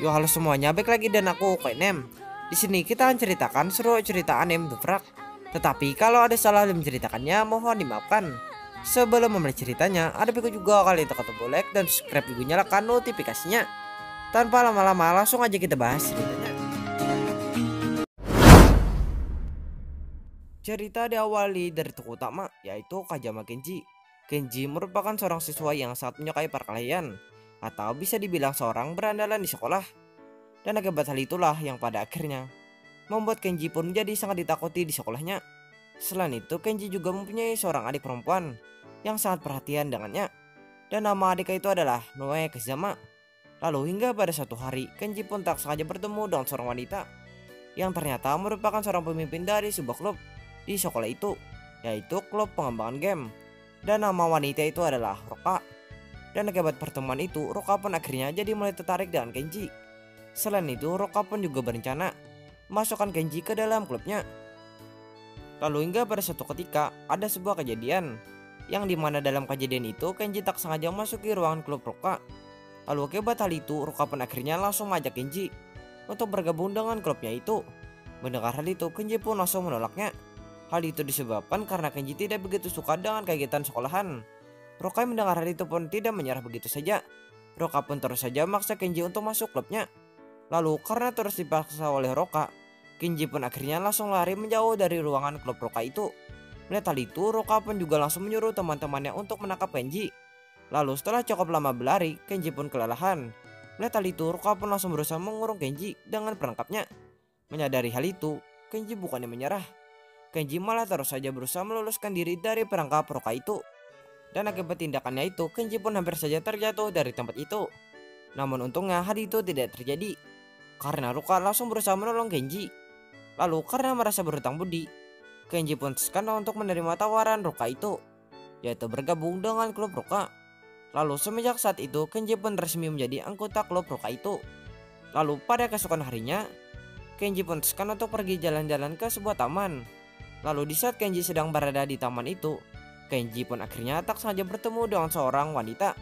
Yo halo semuanya, balik lagi dan aku Koinem. Di sini kita akan ceritakan seru cerita anime Dovrak. Tetapi kalau ada salah dalam menceritakannya mohon dimaafkan. Sebelum memulai ceritanya, ada baiknya juga kalian tekan tombol like dan subscribe juga nyalakan notifikasinya. Tanpa lama-lama langsung aja kita bahas ceritanya. Cerita diawali dari tokoh utama yaitu Kajama Kenji. Kenji merupakan seorang siswa yang sangat menyukai perkelahian atau bisa dibilang seorang berandalan di sekolah. Dan akibat hal itulah yang pada akhirnya membuat Kenji pun menjadi sangat ditakuti di sekolahnya. Selain itu, Kenji juga mempunyai seorang adik perempuan yang sangat perhatian dengannya. Dan nama adiknya itu adalah Noe Kazama. Lalu hingga pada suatu hari, Kenji pun tak sengaja bertemu dengan seorang wanita yang ternyata merupakan seorang pemimpin dari sebuah klub di sekolah itu, yaitu klub pengembangan game. Dan nama wanita itu adalah Roka. Dan akibat pertemuan itu, Roka pun akhirnya jadi mulai tertarik dengan Kenji. Selain itu, Roka pun juga berencana masukkan Kenji ke dalam klubnya. Lalu hingga pada suatu ketika ada sebuah kejadian yang dimana dalam kejadian itu Kenji tak sengaja masuki ruangan klub Roka. Lalu akibat hal itu, Roka pun akhirnya langsung mengajak Kenji untuk bergabung dengan klubnya itu. Mendengar hal itu, Kenji pun langsung menolaknya. Hal itu disebabkan karena Kenji tidak begitu suka dengan kegiatan sekolahan. Roka mendengar hal itu pun tidak menyerah begitu saja. Roka pun terus saja memaksa Kenji untuk masuk klubnya. Lalu karena terus dipaksa oleh Roka, Kenji pun akhirnya langsung lari menjauh dari ruangan klub Roka itu. Melihat hal itu, Roka pun juga langsung menyuruh teman-temannya untuk menangkap Kenji. Lalu setelah cukup lama berlari, Kenji pun kelelahan. Melihat hal itu, Roka pun langsung berusaha mengurung Kenji dengan perangkapnya. Menyadari hal itu, Kenji bukannya menyerah. Kenji malah terus saja berusaha meluluskan diri dari perangkap Roka itu. Dan akibat tindakannya itu, Kenji pun hampir saja terjatuh dari tempat itu. Namun untungnya hal itu tidak terjadi karena Roka langsung berusaha menolong Kenji. Lalu karena merasa berhutang budi, Kenji pun skandal untuk menerima tawaran Roka itu, yaitu bergabung dengan klub Roka. Lalu semenjak saat itu Kenji pun resmi menjadi anggota klub Roka itu. Lalu pada keesokan harinya, Kenji pun skandal untuk pergi jalan-jalan ke sebuah taman. Lalu di saat Kenji sedang berada di taman itu, Kenji pun akhirnya tak sengaja bertemu dengan seorang wanita,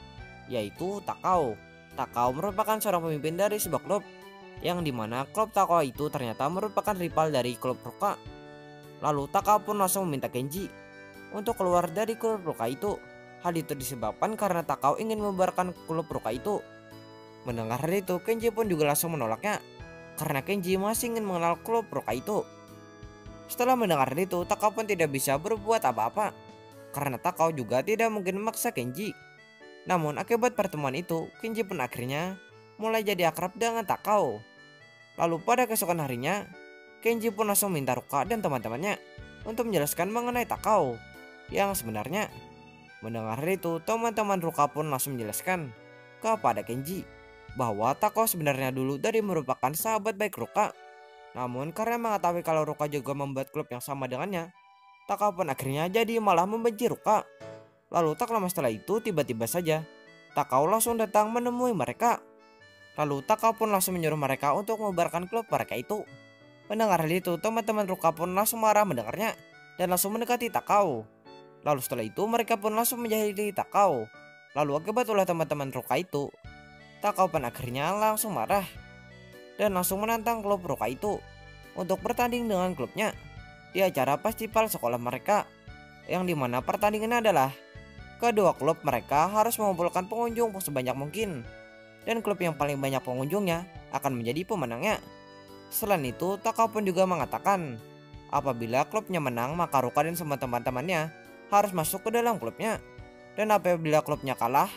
yaitu Takao. Takao merupakan seorang pemimpin dari sebuah klub, yang dimana klub Takao itu ternyata merupakan rival dari klub Roka. Lalu Takao pun langsung meminta Kenji untuk keluar dari klub Roka itu. Hal itu disebabkan karena Takao ingin membubarkan klub Roka itu. Mendengar hal itu, Kenji pun juga langsung menolaknya karena Kenji masih ingin mengenal klub Roka itu. Setelah mendengar hal itu, Takao pun tidak bisa berbuat apa-apa karena Takao juga tidak mungkin memaksa Kenji. Namun akibat pertemuan itu, Kenji pun akhirnya mulai jadi akrab dengan Takao. Lalu pada keesokan harinya, Kenji pun langsung minta Roka dan teman-temannya untuk menjelaskan mengenai Takao yang sebenarnya. Mendengar hal itu, teman-teman Roka pun langsung menjelaskan kepada Kenji bahwa Takao sebenarnya dulu dari merupakan sahabat baik Roka. Namun karena mengetahui kalau Roka juga membuat klub yang sama dengannya, Takao pun akhirnya jadi malah membenci Roka. Lalu tak lama setelah itu, tiba-tiba saja Takao langsung datang menemui mereka. Lalu Takao pun langsung menyuruh mereka untuk membubarkan klub mereka itu. Mendengar hal itu, teman-teman Roka pun langsung marah mendengarnya dan langsung mendekati Takao. Lalu setelah itu mereka pun langsung menjahili Takao. Lalu akibat ulah teman-teman Roka itu, Takao pun akhirnya langsung marah dan langsung menantang klub Roka itu untuk bertanding dengan klubnya di acara festival sekolah mereka, yang dimana pertandingannya adalah kedua klub mereka harus mengumpulkan pengunjung sebanyak mungkin, dan klub yang paling banyak pengunjungnya akan menjadi pemenangnya. Selain itu, Takao pun juga mengatakan apabila klubnya menang maka Roka dan semua teman-temannya harus masuk ke dalam klubnya. Dan apabila klubnya kalah,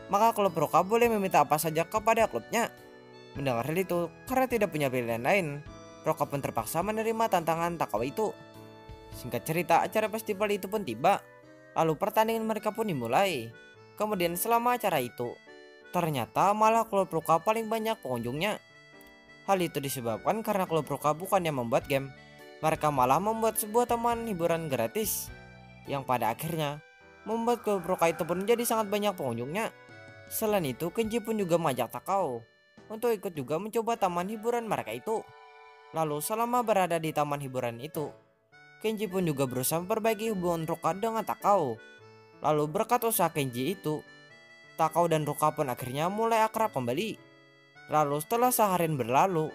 maka klub Roka boleh meminta apa saja kepada klubnya. Mendengar hal itu, karena tidak punya pilihan lain, Roka pun terpaksa menerima tantangan Takao itu. Singkat cerita, acara festival itu pun tiba. Lalu pertandingan mereka pun dimulai. Kemudian selama acara itu, ternyata malah klub Roka paling banyak pengunjungnya. Hal itu disebabkan karena klub Roka bukannya membuat game, mereka malah membuat sebuah taman hiburan gratis, yang pada akhirnya membuat klub Roka itu pun menjadi sangat banyak pengunjungnya. Selain itu, Kenji pun juga mengajak Takao untuk ikut juga mencoba taman hiburan mereka itu. Lalu selama berada di taman hiburan itu, Kenji pun juga berusaha memperbaiki hubungan Roka dengan Takao. Lalu berkat usaha Kenji itu, Takao dan Roka pun akhirnya mulai akrab kembali. Lalu setelah seharian berlalu,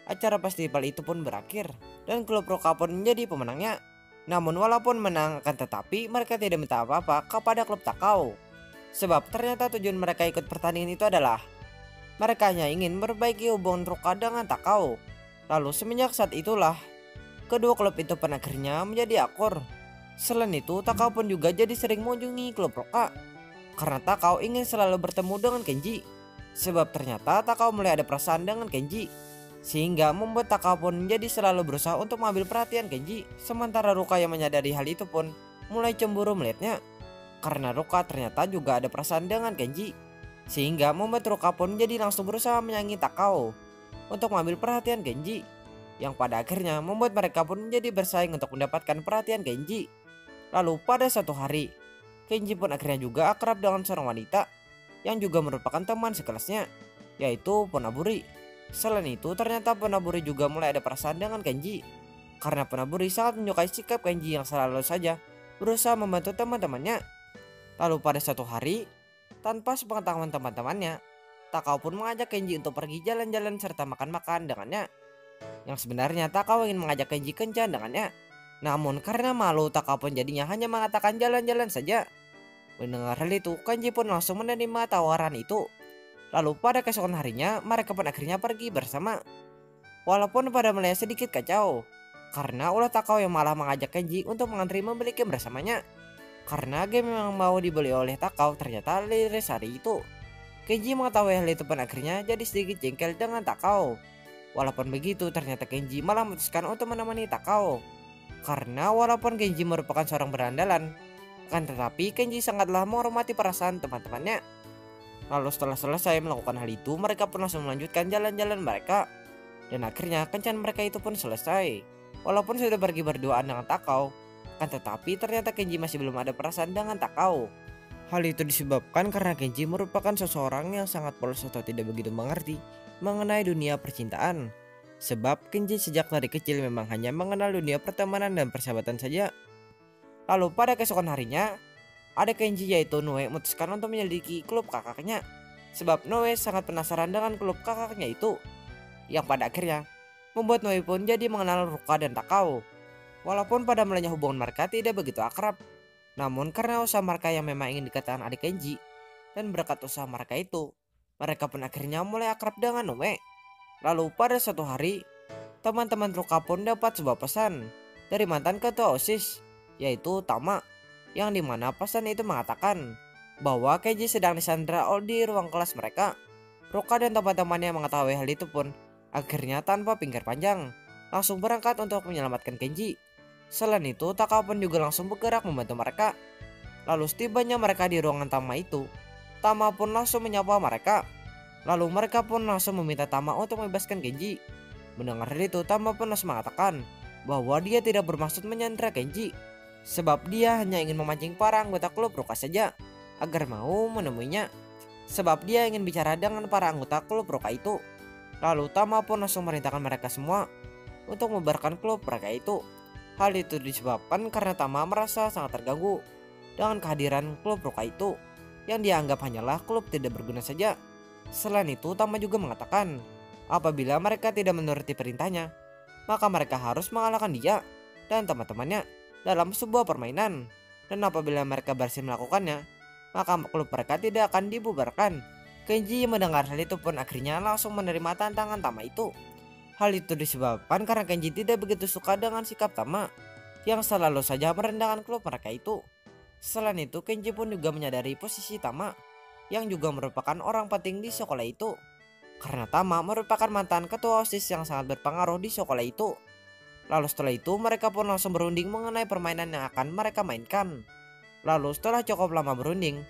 acara festival itu pun berakhir dan klub Roka pun menjadi pemenangnya. Namun walaupun menang akan tetapi mereka tidak minta apa-apa kepada klub Takao. Sebab ternyata tujuan mereka ikut pertandingan itu adalah mereka hanya ingin memperbaiki hubungan Roka dengan Takao. Lalu semenjak saat itulah kedua klub itu pun akhirnya menjadi akur. Selain itu Takao pun juga jadi sering mengunjungi klub Roka karena Takao ingin selalu bertemu dengan Kenji. Sebab ternyata Takao mulai ada perasaan dengan Kenji, sehingga membuat Takao pun jadi selalu berusaha untuk mengambil perhatian Kenji. Sementara Ruka yang menyadari hal itu pun mulai cemburu melihatnya, karena Ruka ternyata juga ada perasaan dengan Kenji, sehingga membuat Ruka pun jadi langsung berusaha menyayangi Takao untuk mengambil perhatian Kenji, yang pada akhirnya membuat mereka pun menjadi bersaing untuk mendapatkan perhatian Kenji. Lalu pada satu hari, Kenji pun akhirnya juga akrab dengan seorang wanita yang juga merupakan teman sekelasnya, yaitu Ponaburi. Selain itu ternyata Ponaburi juga mulai ada perasaan dengan Kenji, karena Ponaburi sangat menyukai sikap Kenji yang selalu saja berusaha membantu teman-temannya. Lalu pada satu hari, tanpa sepengetahuan teman-temannya, Takao pun mengajak Kenji untuk pergi jalan-jalan serta makan-makan dengannya. Yang sebenarnya Takao ingin mengajak Kenji kencan dengannya, namun karena malu Takao pun jadinya hanya mengatakan jalan-jalan saja. Mendengar hal itu, Kenji pun langsung menerima tawaran itu. Lalu pada keesokan harinya mereka pun akhirnya pergi bersama. Walaupun pada mulai sedikit kacau, karena ulah Takao yang malah mengajak Kenji untuk mengantri membeli game bersamanya. Karena game yang mau dibeli oleh Takao ternyata liris hari itu. Kenji mengetahui hal itu pun akhirnya jadi sedikit jengkel dengan Takao. Walaupun begitu ternyata Kenji malah memutuskan untuk menemani Takao. Karena walaupun Kenji merupakan seorang berandalan, akan tetapi Kenji sangatlah menghormati perasaan teman-temannya. Lalu setelah selesai melakukan hal itu, mereka pun langsung melanjutkan jalan-jalan mereka. Dan akhirnya kencan mereka itu pun selesai. Walaupun sudah pergi berduaan dengan Takao, akan tetapi ternyata Kenji masih belum ada perasaan dengan Takao. Hal itu disebabkan karena Kenji merupakan seseorang yang sangat polos atau tidak begitu mengerti mengenai dunia percintaan. Sebab Kenji sejak dari kecil memang hanya mengenal dunia pertemanan dan persahabatan saja. Lalu pada keesokan harinya, adik Kenji yaitu Noe memutuskan untuk menyelidiki klub kakaknya. Sebab Noe sangat penasaran dengan klub kakaknya itu, yang pada akhirnya membuat Noe pun jadi mengenal Ruka dan Takao. Walaupun pada mulanya hubungan mereka tidak begitu akrab, namun karena usaha mereka yang memang ingin dikatakan adik Kenji, dan berkat usaha mereka itu, mereka pun akhirnya mulai akrab dengan Noe. Lalu pada suatu hari, teman-teman Ruka pun dapat sebuah pesan dari mantan ketua OSIS, yaitu Tama, yang dimana pesan itu mengatakan bahwa Kenji sedang disandra di ruang kelas mereka. Ruka dan teman-temannya mengetahui hal itu pun akhirnya tanpa pikir panjang langsung berangkat untuk menyelamatkan Kenji. Selain itu Takao pun juga langsung bergerak membantu mereka. Lalu setibanya mereka di ruangan Tama itu, Tama pun langsung menyapa mereka. Lalu mereka pun langsung meminta Tama untuk membebaskan Kenji. Mendengar hal itu Tama pun langsung mengatakan bahwa dia tidak bermaksud menyandra Kenji, sebab dia hanya ingin memancing para anggota klub Ruka saja agar mau menemuinya. Sebab dia ingin bicara dengan para anggota klub Ruka itu. Lalu Tama pun langsung merintahkan mereka semua untuk membubarkan klub mereka itu. Hal itu disebabkan karena Tama merasa sangat terganggu dengan kehadiran klub Ruka itu, yang dianggap hanyalah klub tidak berguna saja. Selain itu Tama juga mengatakan apabila mereka tidak menuruti perintahnya, maka mereka harus mengalahkan dia dan teman-temannya dalam sebuah permainan. Dan apabila mereka berhasil melakukannya, maka klub mereka tidak akan dibubarkan. Kenji mendengar hal itu pun akhirnya langsung menerima tantangan Tama itu. Hal itu disebabkan karena Kenji tidak begitu suka dengan sikap Tama yang selalu saja merendahkan klub mereka itu. Selain itu Kenji pun juga menyadari posisi Tama yang juga merupakan orang penting di sekolah itu, karena Tama merupakan mantan ketua OSIS yang sangat berpengaruh di sekolah itu. Lalu setelah itu mereka pun langsung berunding mengenai permainan yang akan mereka mainkan. Lalu setelah cukup lama berunding,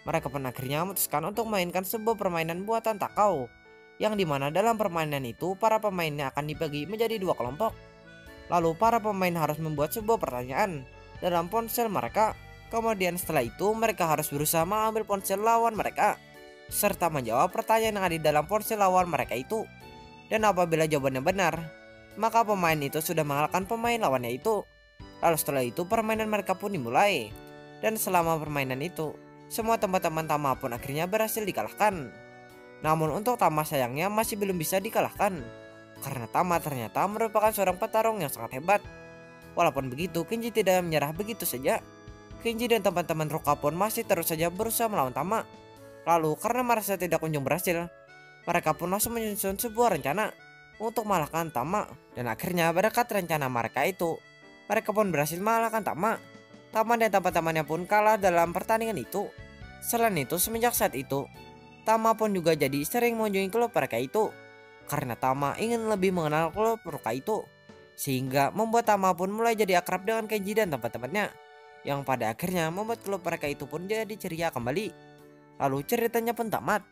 mereka pun akhirnya memutuskan untuk mainkan sebuah permainan buatan Takao, yang dimana dalam permainan itu para pemainnya akan dibagi menjadi dua kelompok. Lalu para pemain harus membuat sebuah pertanyaan dalam ponsel mereka. Kemudian setelah itu mereka harus berusaha mengambil ponsel lawan mereka serta menjawab pertanyaan yang ada di dalam ponsel lawan mereka itu. Dan apabila jawabannya benar, maka pemain itu sudah mengalahkan pemain lawannya itu. Lalu setelah itu permainan mereka pun dimulai. Dan selama permainan itu, semua teman-teman Tama pun akhirnya berhasil dikalahkan. Namun untuk Tama sayangnya masih belum bisa dikalahkan. Karena Tama ternyata merupakan seorang petarung yang sangat hebat. Walaupun begitu, Kenji tidak menyerah begitu saja. Kenji dan teman-teman Ruka pun masih terus saja berusaha melawan Tama. Lalu karena merasa tidak kunjung berhasil, mereka pun langsung menyusun sebuah rencana untuk mengalahkan Tama. Dan akhirnya berkat rencana mereka itu, mereka pun berhasil mengalahkan Tama. Tama dan teman-temannya pun kalah dalam pertandingan itu. Selain itu, semenjak saat itu, Tama pun juga jadi sering mengunjungi klub mereka itu. Karena Tama ingin lebih mengenal klub Ruka itu. Sehingga membuat Tama pun mulai jadi akrab dengan Kenji dan teman-temannya. Yang pada akhirnya membuat klub mereka itu pun jadi ceria kembali. Lalu ceritanya pun tamat.